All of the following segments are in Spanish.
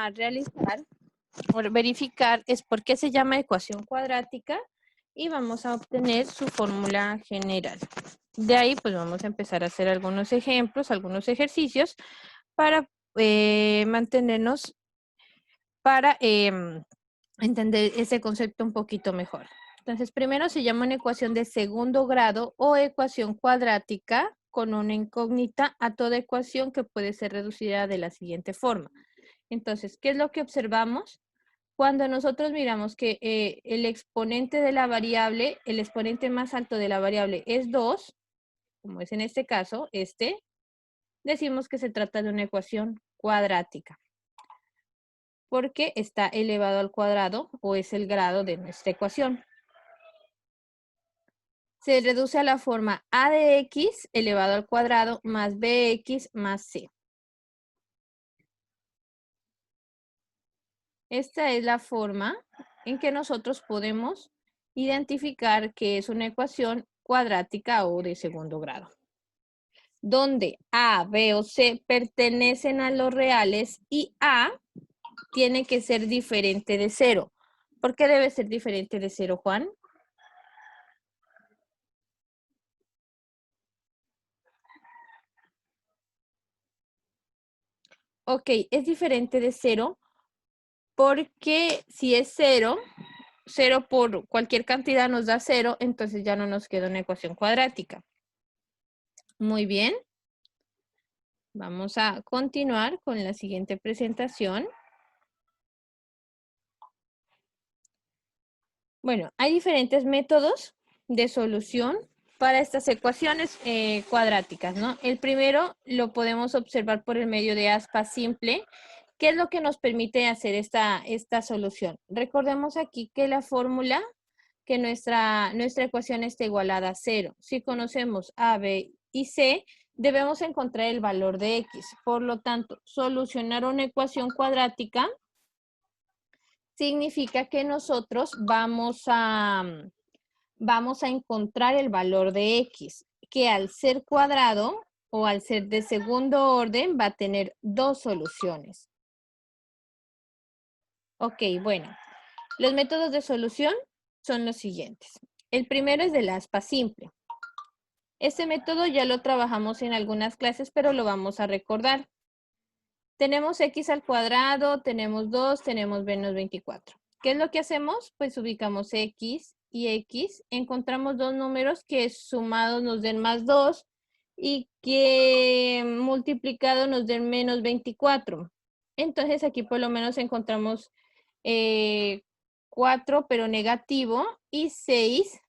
a realizar o verificar es por qué se llama ecuación cuadrática y vamos a obtener su fórmula general. De ahí pues vamos a empezar a hacer algunos ejemplos, algunos ejercicios para mantenernos, para entender ese concepto un poquito mejor. Entonces, primero se llama una ecuación de segundo grado o ecuación cuadrática con una incógnita a toda ecuación que puede ser reducida de la siguiente forma. Entonces, ¿qué es lo que observamos? Cuando nosotros miramos que el exponente de la variable, el exponente más alto de la variable es 2, como es en este caso, decimos que se trata de una ecuación cuadrática, porque está elevado al cuadrado o es el grado de nuestra ecuación. Se reduce a la forma a de x elevado al cuadrado más bx más c. Esta es la forma en que nosotros podemos identificar que es una ecuación cuadrática o de segundo grado, donde a, b o c pertenecen a los reales y a tiene que ser diferente de 0. ¿Por qué debe ser diferente de 0, Juan? Ok, es diferente de 0 porque si es 0, 0 por cualquier cantidad nos da 0, entonces ya no nos queda una ecuación cuadrática. Muy bien. Vamos a continuar con la siguiente presentación. Bueno, hay diferentes métodos de solución para estas ecuaciones cuadráticas, ¿no? El primero lo podemos observar por el medio de aspa simple. ¿Qué es lo que nos permite hacer esta solución? Recordemos aquí que la fórmula, que nuestra ecuación está igualada a 0. Si conocemos a, b y c, debemos encontrar el valor de x. Por lo tanto, solucionar una ecuación cuadrática significa que nosotros vamos a encontrar el valor de x, que al ser cuadrado o al ser de segundo orden va a tener dos soluciones. Ok, bueno, los métodos de solución son los siguientes. El primero es del aspa simple. Este método ya lo trabajamos en algunas clases, pero lo vamos a recordar. Tenemos x al cuadrado, tenemos 2, tenemos menos 24. ¿Qué es lo que hacemos? Pues ubicamos x y x, encontramos dos números que sumados nos den más 2 y que multiplicados nos den menos 24. Entonces aquí por lo menos encontramos 4 pero negativo y 6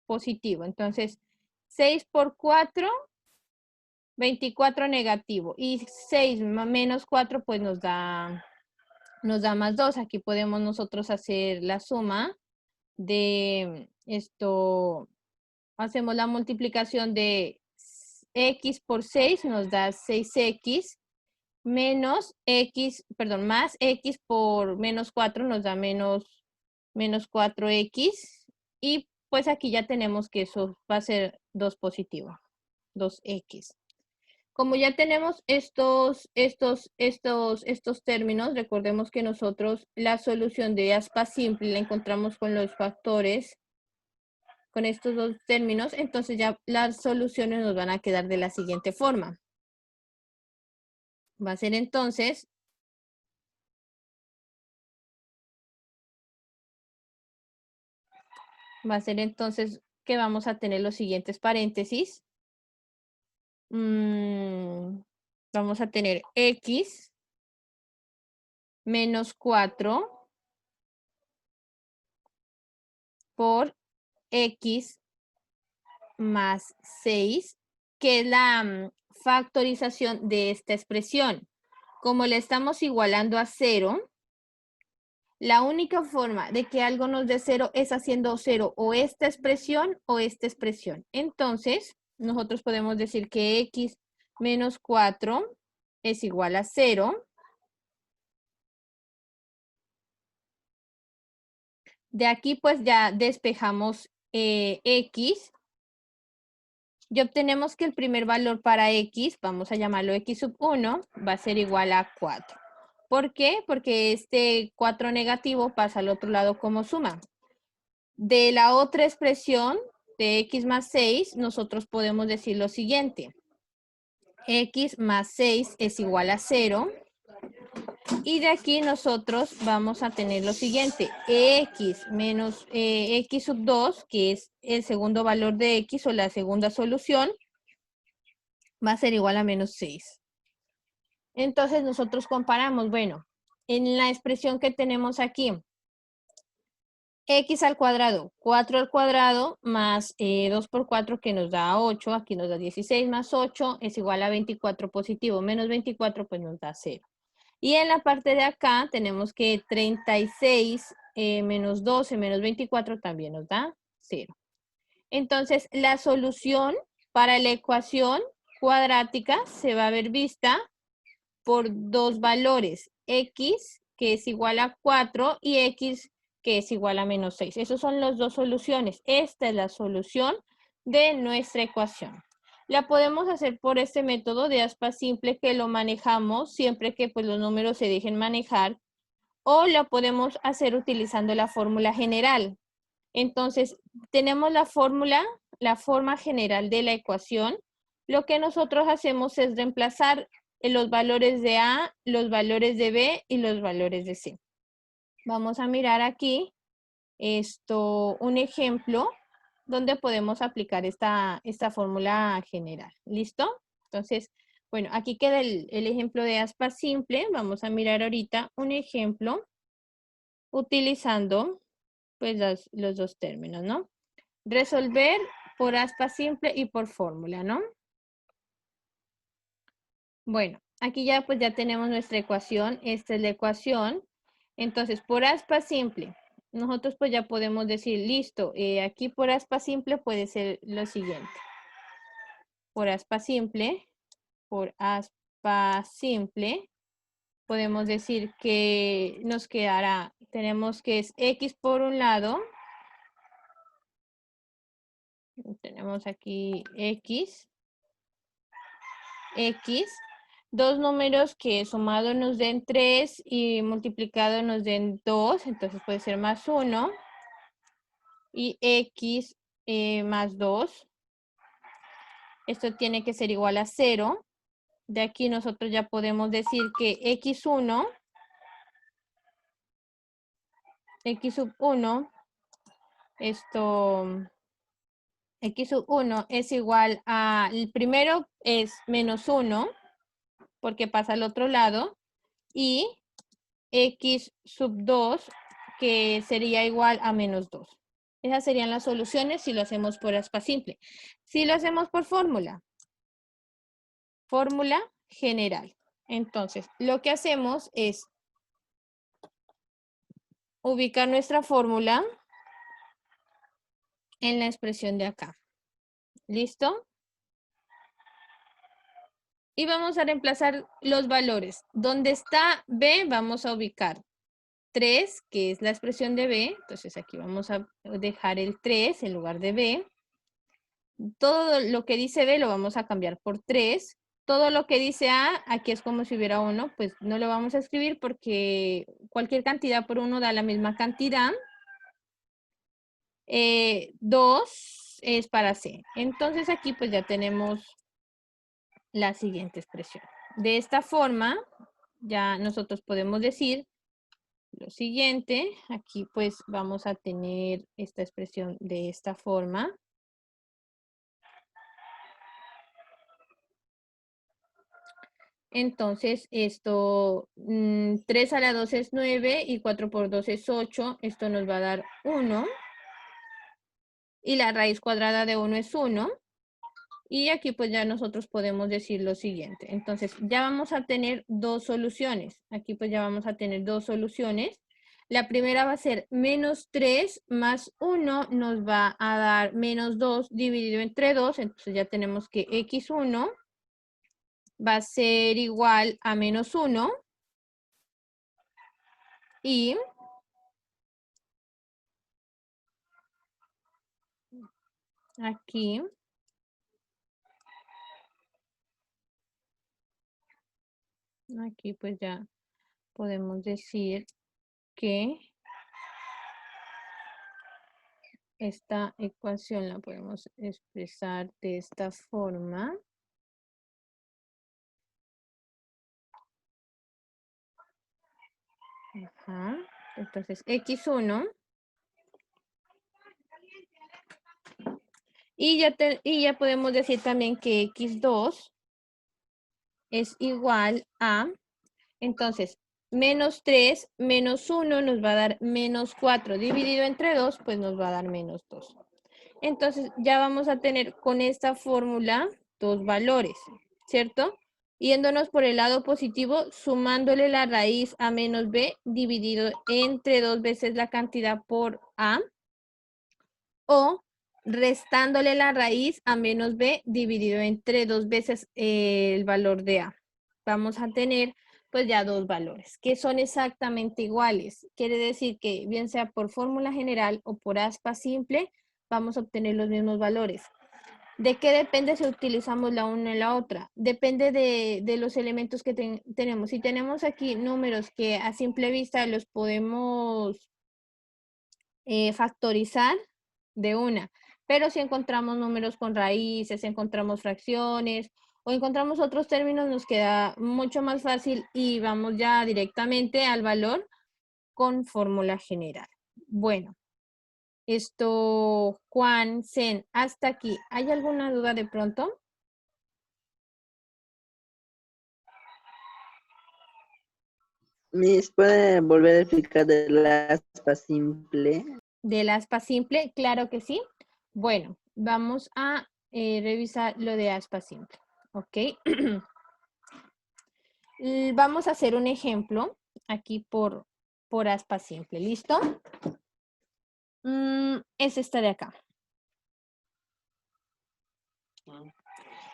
positivo. Entonces 6 por 4, 24 negativo y 6 menos 4 pues nos da más 2. Aquí podemos nosotros hacer la suma de esto. Hacemos la multiplicación de x por 6 nos da 6x menos x, perdón, más x por menos 4 nos da menos 4x y pues aquí ya tenemos que eso va a ser 2 positivo, 2x. Como ya tenemos estos términos, recordemos que nosotros la solución de aspa simple la encontramos con los factores, con estos dos términos, entonces ya las soluciones nos van a quedar de la siguiente forma. Va a ser entonces que vamos a tener los siguientes paréntesis. Vamos a tener x menos 4 por x más 6, que es la factorización de esta expresión. Como le estamos igualando a 0, la única forma de que algo nos dé 0 es haciendo 0 o esta expresión o esta expresión. Entonces, nosotros podemos decir que x menos 4 es igual a 0. De aquí pues ya despejamos x y obtenemos que el primer valor para x, vamos a llamarlo x sub 1, va a ser igual a 4. ¿Por qué? Porque este 4 negativo pasa al otro lado como suma. De la otra expresión de x más 6, nosotros podemos decir lo siguiente. X más 6 es igual a 0. Y de aquí nosotros vamos a tener lo siguiente. X menos x sub 2, que es el segundo valor de x o la segunda solución, va a ser igual a menos 6. Entonces nosotros comparamos, bueno, en la expresión que tenemos aquí, x al cuadrado, 4 al cuadrado más 2 por 4 que nos da 8, aquí nos da 16 más 8 es igual a 24 positivo, menos 24 pues nos da 0. Y en la parte de acá tenemos que 36 menos 12 menos 24 también nos da 0. Entonces la solución para la ecuación cuadrática se va a ver vista por dos valores, x que es igual a 4 y x que es igual a menos 6. Esas son las dos soluciones. Esta es la solución de nuestra ecuación. La podemos hacer por este método de aspa simple que lo manejamos siempre que pues, los números se dejen manejar, o la podemos hacer utilizando la fórmula general. Entonces, tenemos la fórmula, la forma general de la ecuación. Lo que nosotros hacemos es reemplazar los valores de A, los valores de B y los valores de C. Vamos a mirar aquí un ejemplo donde podemos aplicar esta fórmula general. ¿Listo? Entonces, bueno, aquí queda el ejemplo de aspa simple. Vamos a mirar ahorita un ejemplo utilizando pues los dos términos, ¿no? Resolver por aspa simple y por fórmula, ¿no? Bueno, aquí ya pues ya tenemos nuestra ecuación. Esta es la ecuación. Entonces, por aspa simple, nosotros pues ya podemos decir, listo, aquí por aspa simple puede ser lo siguiente. Por aspa simple, podemos decir que nos quedará, tenemos que es x por un lado. Tenemos aquí x, dos números que sumado nos den 3 y multiplicado nos den 2, entonces puede ser más 1, y x más 2. Esto tiene que ser igual a 0. De aquí nosotros ya podemos decir que x1, x sub 1, x sub 1 es igual a, el primero es menos 1, porque pasa al otro lado, y x sub 2, que sería igual a menos 2. Esas serían las soluciones si lo hacemos por aspa simple. Si lo hacemos por fórmula general. Entonces, lo que hacemos es ubicar nuestra fórmula en la expresión de acá. ¿Listo? Y vamos a reemplazar los valores. Donde está B, vamos a ubicar 3, que es la expresión de B. Entonces aquí vamos a dejar el 3 en lugar de B. Todo lo que dice B lo vamos a cambiar por 3. Todo lo que dice A, aquí es como si hubiera 1, pues no lo vamos a escribir porque cualquier cantidad por 1 da la misma cantidad. 2 es para C. Entonces aquí pues ya tenemos la siguiente expresión. De esta forma, ya nosotros podemos decir lo siguiente. Aquí pues vamos a tener esta expresión de esta forma. Entonces, 3 a la 2 es 9 y 4 por 2 es 8. Esto nos va a dar 1. Y la raíz cuadrada de 1 es 1. Y aquí pues ya nosotros podemos decir lo siguiente. Entonces, ya vamos a tener dos soluciones. Aquí pues ya vamos a tener dos soluciones. La primera va a ser menos 3 más 1 nos va a dar menos 2 dividido entre 2. Entonces ya tenemos que x1 va a ser igual a menos 1. Y aquí pues ya podemos decir que esta ecuación la podemos expresar de esta forma. Ajá. Entonces, x1. Y ya podemos decir también que x2 es igual a, entonces, menos 3 menos 1 nos va a dar menos 4. Dividido entre 2, pues nos va a dar menos 2. Entonces, ya vamos a tener con esta fórmula dos valores, ¿cierto? Yéndonos por el lado positivo, sumándole la raíz a menos b dividido entre 2 veces la cantidad por a, o restándole la raíz a menos b dividido entre 2 veces el valor de a. Vamos a tener pues ya dos valores que son exactamente iguales. Quiere decir que bien sea por fórmula general o por aspa simple, vamos a obtener los mismos valores. ¿De qué depende si utilizamos la una y la otra? Depende de los elementos que tenemos. Si tenemos aquí números que a simple vista los podemos factorizar de una, pero si encontramos números con raíces, encontramos fracciones o encontramos otros términos, nos queda mucho más fácil y vamos ya directamente al valor con fórmula general. Bueno, esto, Juan, Zen, hasta aquí. ¿Hay alguna duda de pronto? Miss, ¿puede volver a explicar de la aspa simple? ¿Del aspa simple? Claro que sí. Bueno, vamos a revisar lo de aspa simple. ¿Ok? Vamos a hacer un ejemplo aquí por aspa simple. ¿Listo? Es esta de acá.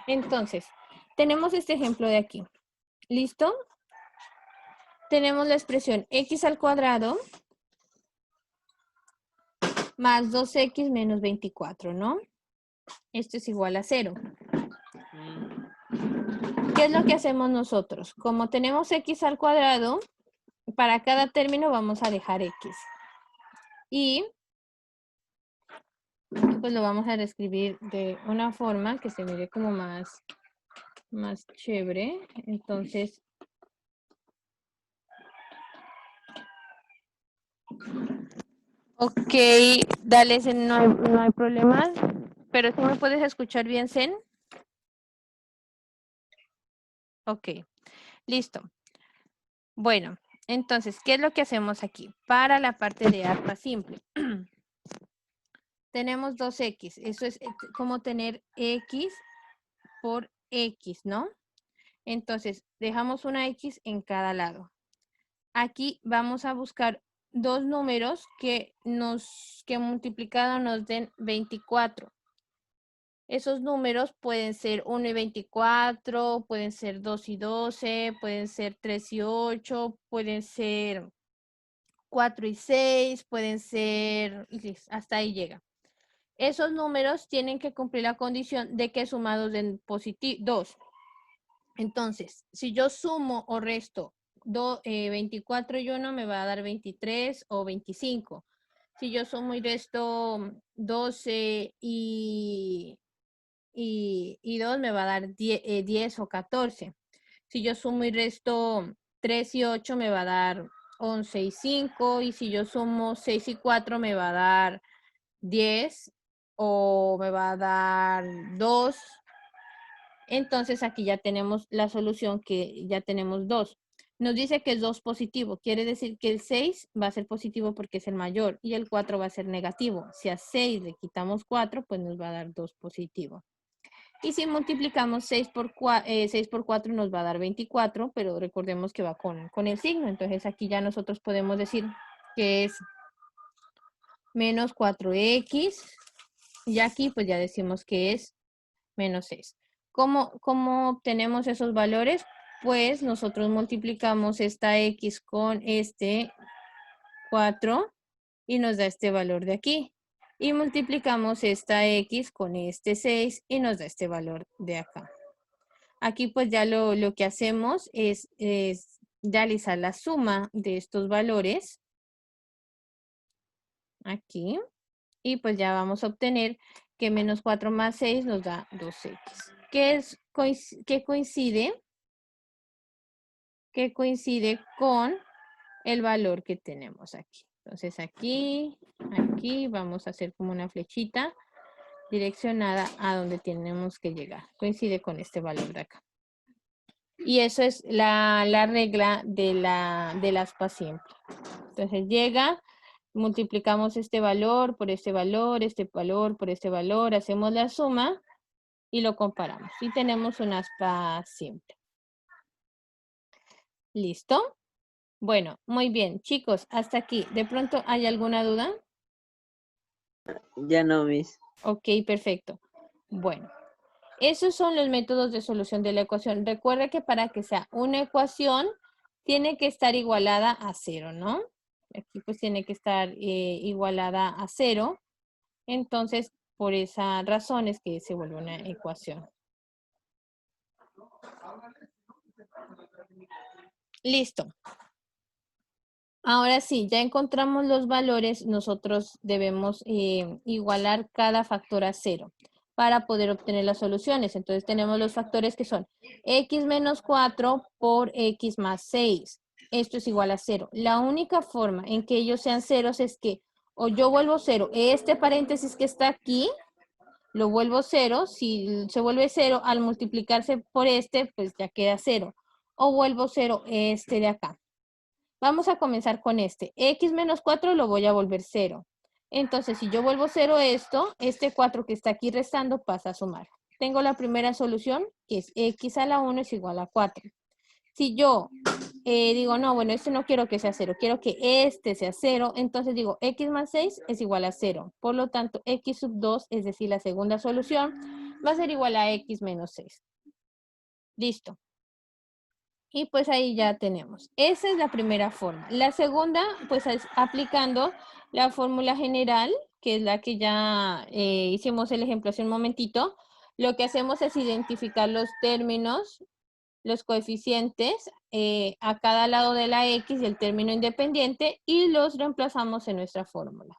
Entonces, tenemos este ejemplo de aquí. ¿Listo? Tenemos la expresión x al cuadrado más 2x menos 24, ¿no? Esto es igual a 0. ¿Qué es lo que hacemos nosotros? Como tenemos x al cuadrado, para cada término vamos a dejar x. Y pues lo vamos a reescribir de una forma que se mire como más chévere. Entonces, ok, dale, Zen, no hay problema. Pero ¿tú me puedes escuchar bien, Zen? Ok, listo. Bueno, entonces, ¿qué es lo que hacemos aquí? Para la parte de aspa simple. Tenemos 2x. Eso es como tener x por x, ¿no? Entonces, dejamos una x en cada lado. Aquí vamos a buscar dos números que multiplicado nos den 24. Esos números pueden ser 1 y 24, pueden ser 2 y 12, pueden ser 3 y 8, pueden ser 4 y 6, pueden ser, hasta ahí llega. Esos números tienen que cumplir la condición de que sumados den 2. Entonces, si yo sumo o resto 24 y 1 me va a dar 23 o 25. Si yo sumo y resto 12 y 2 me va a dar 10 o 14. Si yo sumo y resto 3 y 8 me va a dar 11 y 5. Y si yo sumo 6 y 4 me va a dar 10 o me va a dar 2. Entonces aquí ya tenemos la solución que ya tenemos 2. Nos dice que es 2 positivo, quiere decir que el 6 va a ser positivo porque es el mayor y el 4 va a ser negativo. Si a 6 le quitamos 4, pues nos va a dar 2 positivo. Y si multiplicamos 6 por 4 nos va a dar 24, pero recordemos que va con el signo. Entonces aquí ya nosotros podemos decir que es menos 4x y aquí pues ya decimos que es menos 6. ¿Cómo obtenemos esos valores? Pues nosotros multiplicamos esta x con este 4 y nos da este valor de aquí. Y multiplicamos esta x con este 6 y nos da este valor de acá. Aquí pues ya lo que hacemos es realizar la suma de estos valores. Aquí. Y pues ya vamos a obtener que menos 4 más 6 nos da 2x. ¿Qué coincide? Que coincide con el valor que tenemos aquí. Entonces aquí vamos a hacer como una flechita direccionada a donde tenemos que llegar. Coincide con este valor de acá. Y eso es la regla de la aspa simple. Entonces llega, multiplicamos este valor por este valor por este valor, hacemos la suma y lo comparamos. Y tenemos una aspa simple. ¿Listo? Bueno, muy bien, chicos, hasta aquí. ¿De pronto hay alguna duda? Ya no, Miss. Ok, perfecto. Bueno, esos son los métodos de solución de la ecuación. Recuerda que para que sea una ecuación, tiene que estar igualada a 0, ¿no? Aquí pues tiene que estar igualada a 0. Entonces, por esa razón es que se vuelve una ecuación. Listo. Ahora sí, ya encontramos los valores, nosotros debemos igualar cada factor a 0 para poder obtener las soluciones. Entonces tenemos los factores que son x menos 4 por x más 6. Esto es igual a 0. La única forma en que ellos sean ceros es que o yo vuelvo 0, este paréntesis que está aquí, lo vuelvo 0. Si se vuelve 0 al multiplicarse por este, pues ya queda 0. O vuelvo 0 este de acá. Vamos a comenzar con este. X menos 4 lo voy a volver 0. Entonces, si yo vuelvo 0 esto, este 4 que está aquí restando pasa a sumar. Tengo la primera solución, que es x a la 1 es igual a 4. Si yo digo, no, bueno, este no quiero que sea 0, quiero que este sea 0, entonces digo, x más 6 es igual a 0. Por lo tanto, x sub 2, es decir, la segunda solución, va a ser igual a x menos 6. Listo. Y pues ahí ya tenemos. Esa es la primera forma. La segunda, pues es aplicando la fórmula general, que es la que ya hicimos el ejemplo hace un momentito. Lo que hacemos es identificar los términos, los coeficientes a cada lado de la X y el término independiente y los reemplazamos en nuestra fórmula.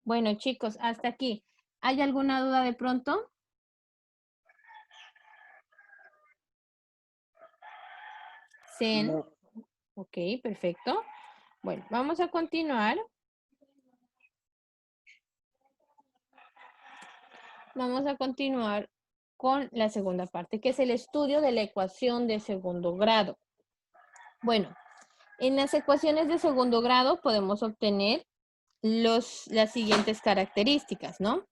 Bueno, chicos, hasta aquí. ¿Hay alguna duda de pronto? Sen. No. Ok, perfecto. Bueno, vamos a continuar. Vamos a continuar con la segunda parte, que es el estudio de la ecuación de segundo grado. Bueno, en las ecuaciones de segundo grado podemos obtener las siguientes características, ¿no?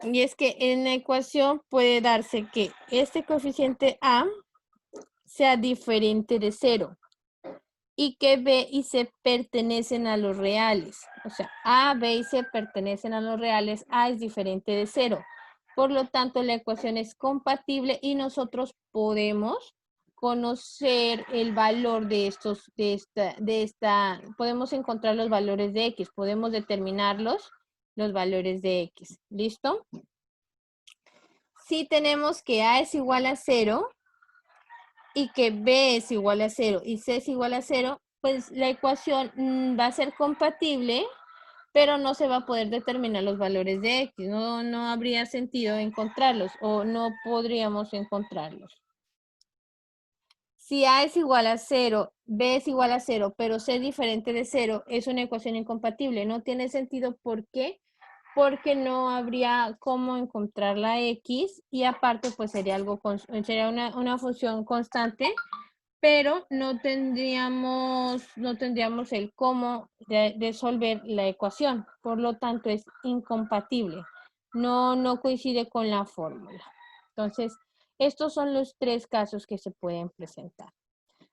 Y es que en la ecuación puede darse que este coeficiente A sea diferente de 0 y que B y C pertenecen a los reales. O sea, A, B y C pertenecen a los reales, A es diferente de 0. Por lo tanto, la ecuación es compatible y nosotros podemos conocer el valor de estos, podemos encontrar los valores de X, podemos determinarlos, los valores de X. ¿Listo? Si tenemos que A es igual a 0 y que B es igual a 0 y C es igual a 0, pues la ecuación va a ser compatible, pero no se va a poder determinar los valores de X. No habría sentido encontrarlos o no podríamos encontrarlos. Si A es igual a 0, B es igual a 0, pero C es diferente de 0, es una ecuación incompatible. No tiene sentido. ¿Por qué? Porque no habría cómo encontrar la X y aparte pues sería una función constante, pero no tendríamos el cómo resolver la ecuación. Por lo tanto, es incompatible. No coincide con la fórmula. Entonces, estos son los 3 casos que se pueden presentar.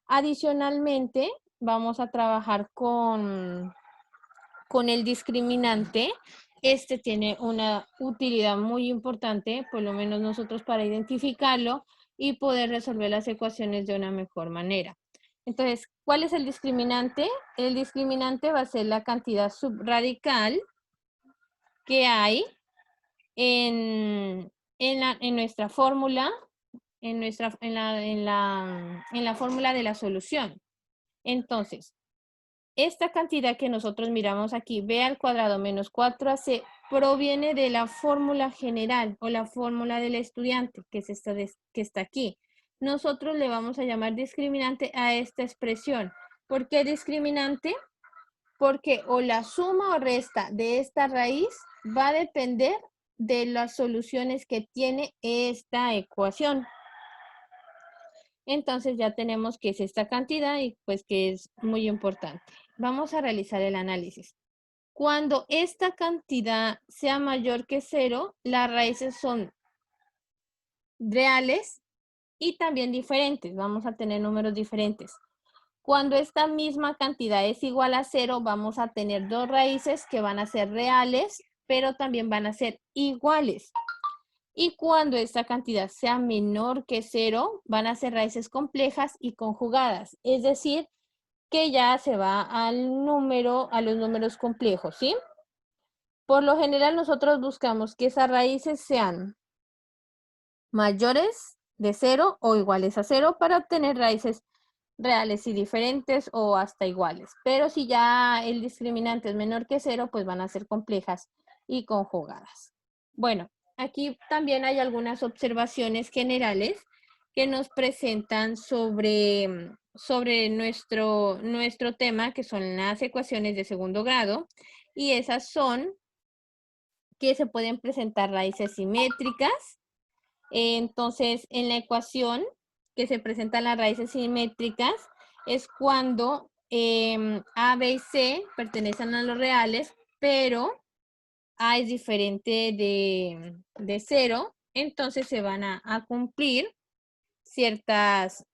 Adicionalmente, vamos a trabajar con el discriminante. Este tiene una utilidad muy importante, por lo menos nosotros para identificarlo y poder resolver las ecuaciones de una mejor manera. Entonces, ¿cuál es el discriminante? El discriminante va a ser la cantidad subradical que hay en nuestra fórmula en la fórmula de la solución. Entonces, esta cantidad que nosotros miramos aquí, b al cuadrado menos 4ac, proviene de la fórmula general o la fórmula del estudiante, que es esta que está aquí. Nosotros le vamos a llamar discriminante a esta expresión. ¿Por qué discriminante? Porque o la suma o resta de esta raíz va a depender de las soluciones que tiene esta ecuación. Entonces ya tenemos que es esta cantidad y pues que es muy importante. Vamos a realizar el análisis. Cuando esta cantidad sea mayor que 0, las raíces son reales y también diferentes. Vamos a tener números diferentes. Cuando esta misma cantidad es igual a 0, vamos a tener dos raíces que van a ser reales, pero también van a ser iguales. Y cuando esta cantidad sea menor que 0, van a ser raíces complejas y conjugadas. Es decir, que ya se va a los números complejos, ¿sí? Por lo general nosotros buscamos que esas raíces sean mayores de 0 o iguales a 0 para obtener raíces reales y diferentes o hasta iguales. Pero si ya el discriminante es menor que 0, pues van a ser complejas y conjugadas. Bueno, aquí también hay algunas observaciones generales que nos presentan sobre nuestro tema, que son las ecuaciones de segundo grado, y esas son que se pueden presentar raíces simétricas. Entonces, en la ecuación que se presentan las raíces simétricas es cuando A, B y C pertenecen a los reales, pero A es diferente de 0, entonces se van a cumplir ciertas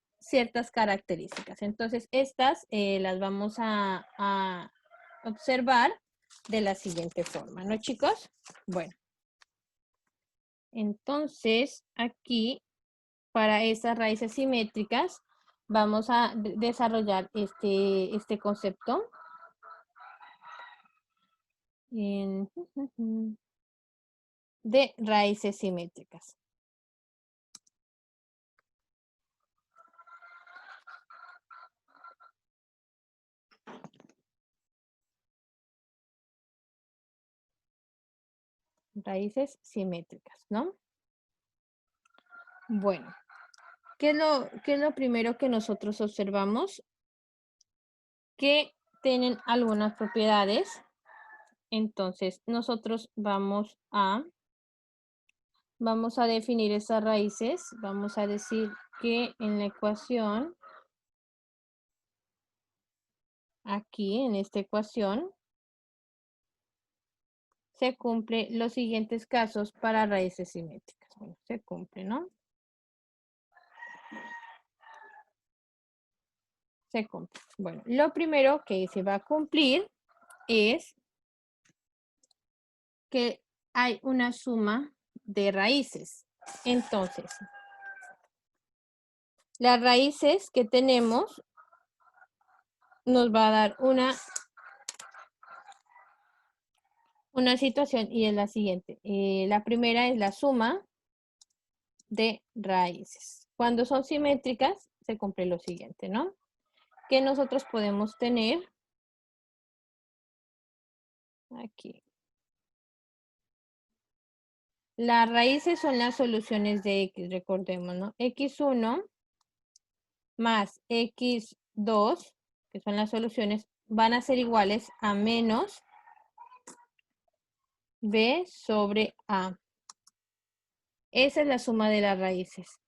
características. Entonces, estas las vamos a observar de la siguiente forma, ¿no, chicos? Bueno, entonces aquí, para estas raíces simétricas, vamos a desarrollar este concepto. De raíces simétricas. Raíces simétricas, ¿no? Bueno, ¿qué es lo primero que nosotros observamos? Que tienen algunas propiedades. Entonces, nosotros vamos a definir esas raíces. Vamos a decir que en la ecuación, aquí en esta ecuación, se cumple los siguientes casos para raíces simétricas. Bueno, se cumple, ¿no? Se cumple. Bueno, lo primero que se va a cumplir es que hay una suma de raíces. Entonces, las raíces que tenemos nos va a dar una situación y es la siguiente. La primera es la suma de raíces. Cuando son simétricas, se cumple lo siguiente, ¿no? Que nosotros podemos tener aquí. Las raíces son las soluciones de X, recordemos, ¿no? X1 más X2, que son las soluciones, van a ser iguales a menos B sobre A. Esa es la suma de las raíces.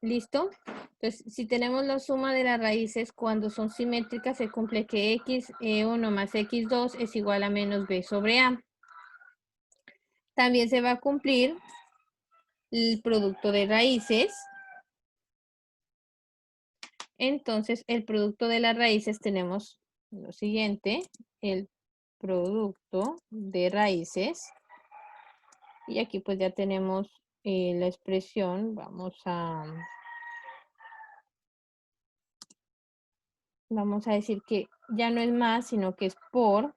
¿Listo? Entonces, si tenemos la suma de las raíces cuando son simétricas, se cumple que X1 más X2 es igual a menos B sobre A. También se va a cumplir el producto de raíces. Entonces, el producto de las raíces tenemos lo siguiente, el producto de raíces. Y aquí pues ya tenemos la expresión, vamos a decir que ya no es más, sino que es por,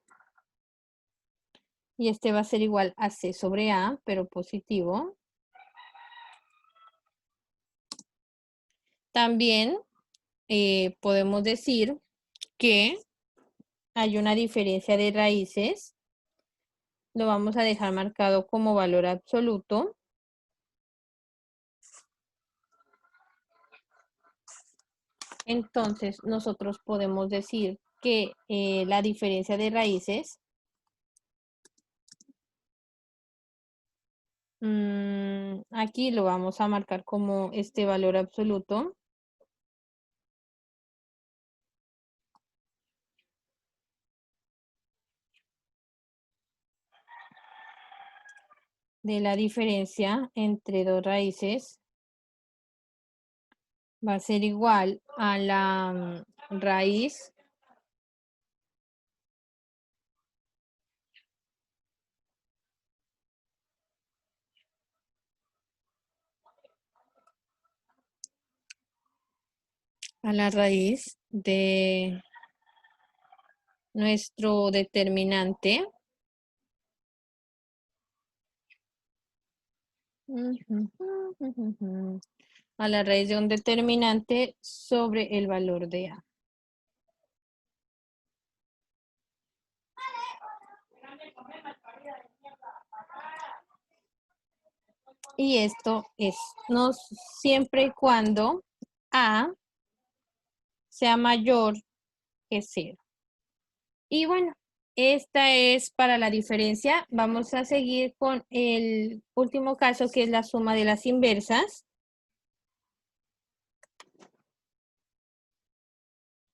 y este va a ser igual a C sobre A, pero positivo. También podemos decir que hay una diferencia de raíces. Lo vamos a dejar marcado como valor absoluto. Entonces, nosotros podemos decir que la diferencia de raíces aquí lo vamos a marcar como este valor absoluto. De la diferencia entre dos raíces va a ser igual a la raíz de nuestro determinante. A la raíz de un determinante sobre el valor de A. Y esto es no siempre y cuando A sea mayor que 0. Y bueno, esta es para la diferencia. Vamos a seguir con el último caso, que es la suma de las inversas.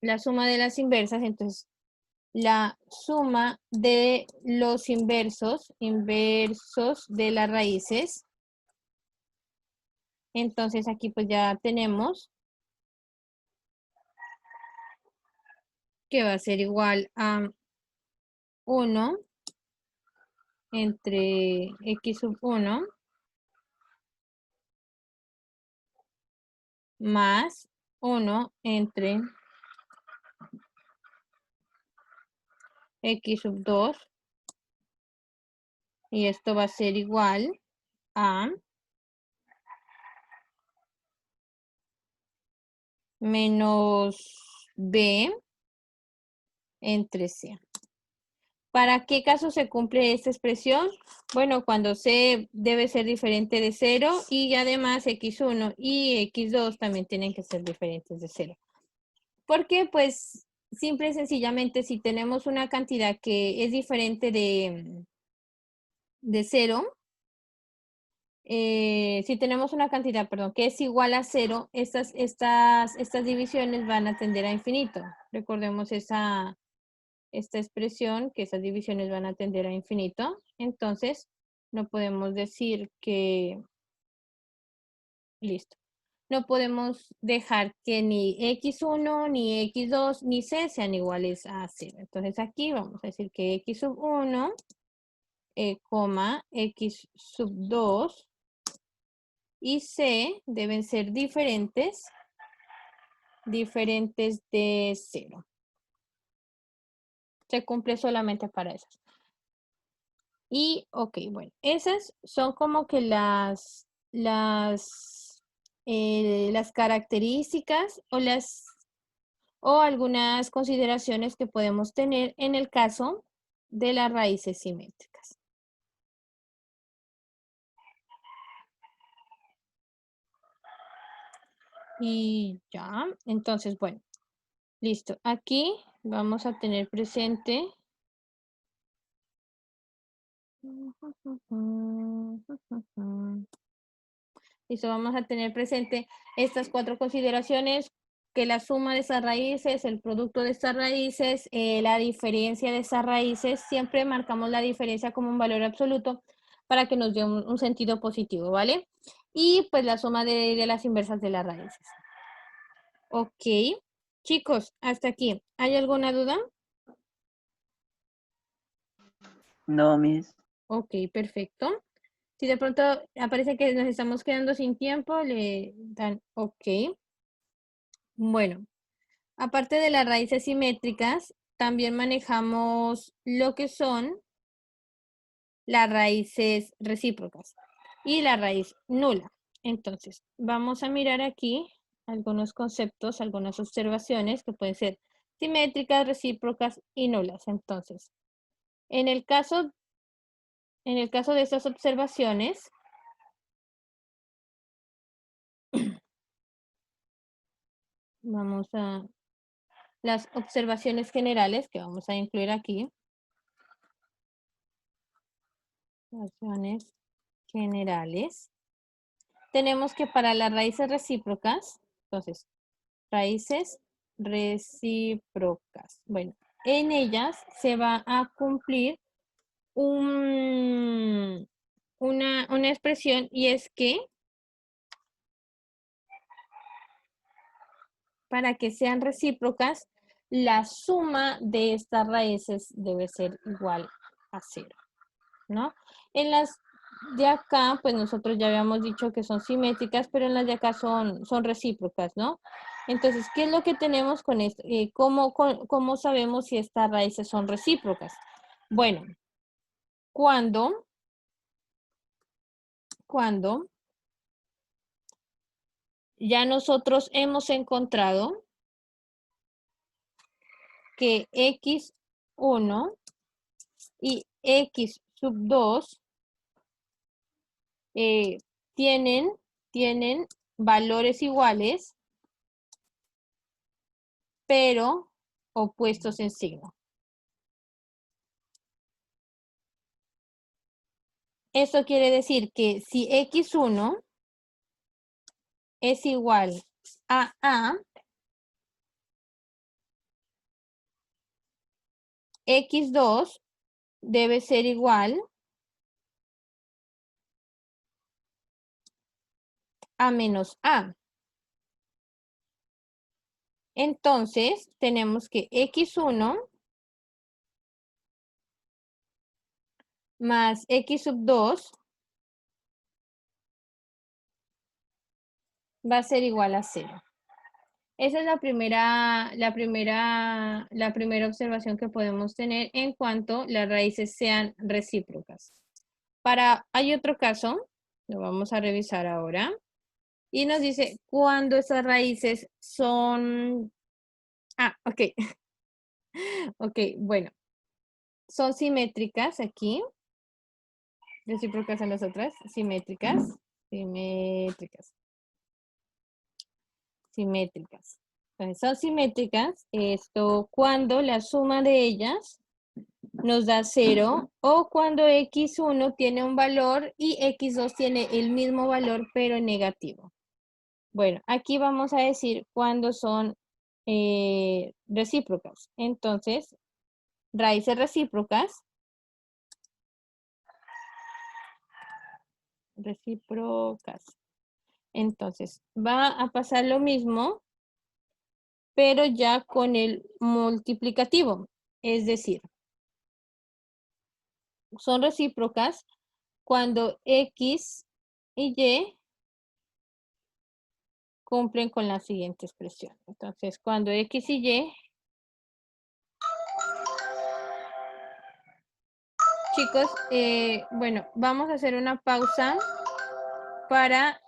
La suma de las inversas, entonces, la suma de los inversos de las raíces. Entonces, aquí pues ya tenemos que va a ser igual a 1 entre x sub 1 más 1 entre x sub 2, y esto va a ser igual a menos b entre c. ¿Para qué caso se cumple esta expresión? Bueno, cuando c debe ser diferente de 0 y además x1 y x2 también tienen que ser diferentes de 0. Porque pues simple y sencillamente si tenemos una cantidad que es diferente de 0, si tenemos una cantidad, perdón, que es igual a 0, estas divisiones van a tender a infinito. Recordemos esta expresión, que esas divisiones van a tender a infinito. Entonces, no podemos decir que... Listo. No podemos dejar que ni x1, ni x2, ni c sean iguales a 0. Entonces, aquí vamos a decir que x sub 1, x sub 2 y c deben ser diferentes de 0. Se cumple solamente para esas. Y, ok, bueno, esas son como que las características o algunas consideraciones que podemos tener en el caso de las raíces simétricas. Y ya, entonces, bueno, listo. Aquí vamos a tener presente. Listo, vamos a tener presente estas 4 consideraciones, que la suma de estas raíces, el producto de estas raíces, la diferencia de estas raíces, siempre marcamos la diferencia como un valor absoluto para que nos dé un sentido positivo, ¿vale? Y pues la suma de las inversas de las raíces. Ok, chicos, hasta aquí. ¿Hay alguna duda? No, Miss. Ok, perfecto. Si de pronto aparece que nos estamos quedando sin tiempo, le dan ok. Bueno, aparte de las raíces simétricas, también manejamos lo que son las raíces recíprocas y la raíz nula. Entonces, vamos a mirar aquí algunos conceptos, algunas observaciones que pueden ser simétricas, recíprocas y nulas. Entonces, en el caso de estas observaciones, vamos a las observaciones generales que vamos a incluir aquí. Observaciones generales. Tenemos que para las raíces recíprocas, entonces, raíces recíprocas. Bueno, en ellas se va a cumplir una expresión y es que para que sean recíprocas, la suma de estas raíces debe ser igual a 0, ¿no? En las de acá, pues nosotros ya habíamos dicho que son simétricas, pero en las de acá son recíprocas, ¿no? Entonces, ¿qué es lo que tenemos con esto? ¿Cómo sabemos si estas raíces son recíprocas? Bueno, cuando ya nosotros hemos encontrado que x1 y x sub 2 tienen valores iguales, pero opuestos en signo. Esto quiere decir que si x1 es igual a A, x2 debe ser igual a menos A. Entonces, tenemos que x1 más x sub 2 va a ser igual a 0. Esa es la primera observación que podemos tener en cuanto las raíces sean recíprocas. Hay otro caso, lo vamos a revisar ahora, y nos dice cuando esas raíces son... ok. Ok, bueno. Son simétricas aquí. Recíprocas en las otras. Simétricas. Entonces, son simétricas. Esto cuando la suma de ellas nos da 0 o cuando x1 tiene un valor y x2 tiene el mismo valor pero negativo. Bueno, aquí vamos a decir cuando son recíprocas. Entonces, raíces recíprocas. Entonces, va a pasar lo mismo, pero ya con el multiplicativo. Es decir, son recíprocas cuando x y y cumplen con la siguiente expresión. Entonces, cuando x y y... Chicos, bueno, vamos a hacer una pausa para